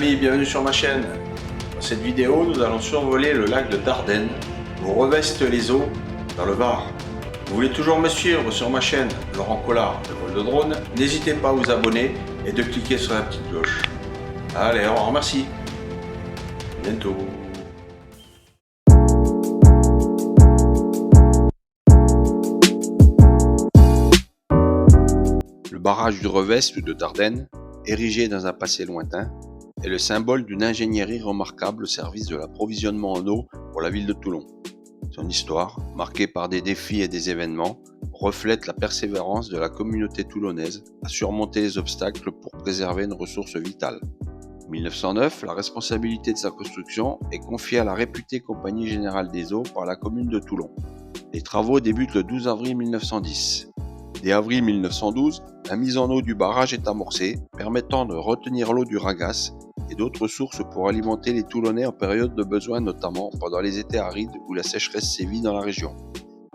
amis, bienvenue sur ma chaîne. Dans cette vidéo, nous allons survoler le lac de Dardenne, où revestent les eaux dans le Var. Vous voulez toujours me suivre sur ma chaîne Laurent Collard de vol de drone, n'hésitez pas à vous abonner et de cliquer sur la petite cloche. Allez, au revoir, merci. À bientôt. Le barrage du Revest de Dardenne, érigé dans un passé lointain, est le symbole d'une ingénierie remarquable au service de l'approvisionnement en eau pour la ville de Toulon. Son histoire, marquée par des défis et des événements, reflète la persévérance de la communauté toulonnaise à surmonter les obstacles pour préserver une ressource vitale. En 1909, la responsabilité de sa construction est confiée à la réputée Compagnie Générale des Eaux par la commune de Toulon. Les travaux débutent le 12 avril 1910. Dès avril 1912, la mise en eau du barrage est amorcée, permettant de retenir l'eau du Ragasse et d'autres sources pour alimenter les Toulonnais en période de besoin, notamment pendant les étés arides où la sécheresse sévit dans la région.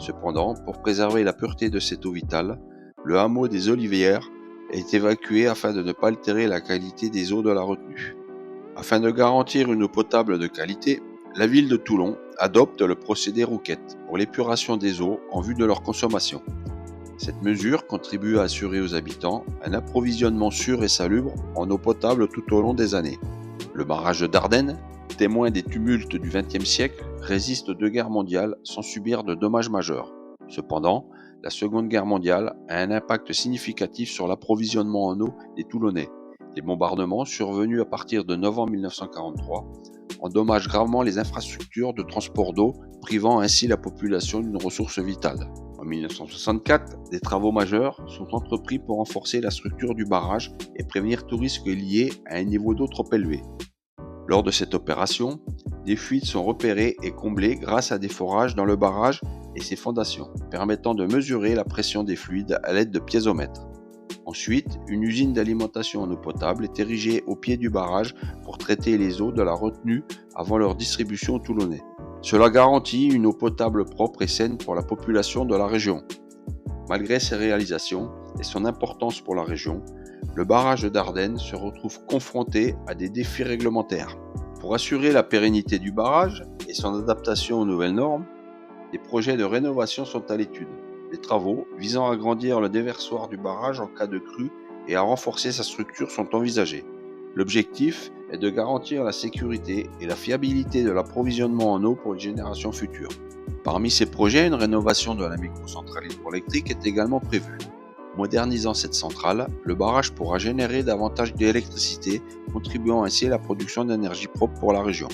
Cependant, pour préserver la pureté de cette eau vitale, le hameau des Olivières est évacué afin de ne pas altérer la qualité des eaux de la retenue. Afin de garantir une eau potable de qualité, la ville de Toulon adopte le procédé Rouquette pour l'épuration des eaux en vue de leur consommation. Cette mesure contribue à assurer aux habitants un approvisionnement sûr et salubre en eau potable tout au long des années. Le barrage de Dardenne, témoin des tumultes du XXe siècle, résiste aux deux guerres mondiales sans subir de dommages majeurs. Cependant, la Seconde Guerre mondiale a un impact significatif sur l'approvisionnement en eau des Toulonnais. Les bombardements survenus à partir de novembre 1943 endommagent gravement les infrastructures de transport d'eau, privant ainsi la population d'une ressource vitale. En 1964, des travaux majeurs sont entrepris pour renforcer la structure du barrage et prévenir tout risque lié à un niveau d'eau trop élevé. Lors de cette opération, des fuites sont repérées et comblées grâce à des forages dans le barrage et ses fondations, permettant de mesurer la pression des fluides à l'aide de piézomètres. Ensuite, une usine d'alimentation en eau potable est érigée au pied du barrage pour traiter les eaux de la retenue avant leur distribution aux Toulonnais. Cela garantit une eau potable propre et saine pour la population de la région. Malgré ces réalisations et son importance pour la région, le barrage de Dardenne se retrouve confronté à des défis réglementaires. Pour assurer la pérennité du barrage et son adaptation aux nouvelles normes, des projets de rénovation sont à l'étude. Des travaux visant à agrandir le déversoir du barrage en cas de crue et à renforcer sa structure sont envisagés. L'objectif est de garantir la sécurité et la fiabilité de l'approvisionnement en eau pour les générations futures. Parmi ces projets, une rénovation de la microcentrale hydroélectrique est également prévue. Modernisant cette centrale, le barrage pourra générer davantage d'électricité, contribuant ainsi à la production d'énergie propre pour la région.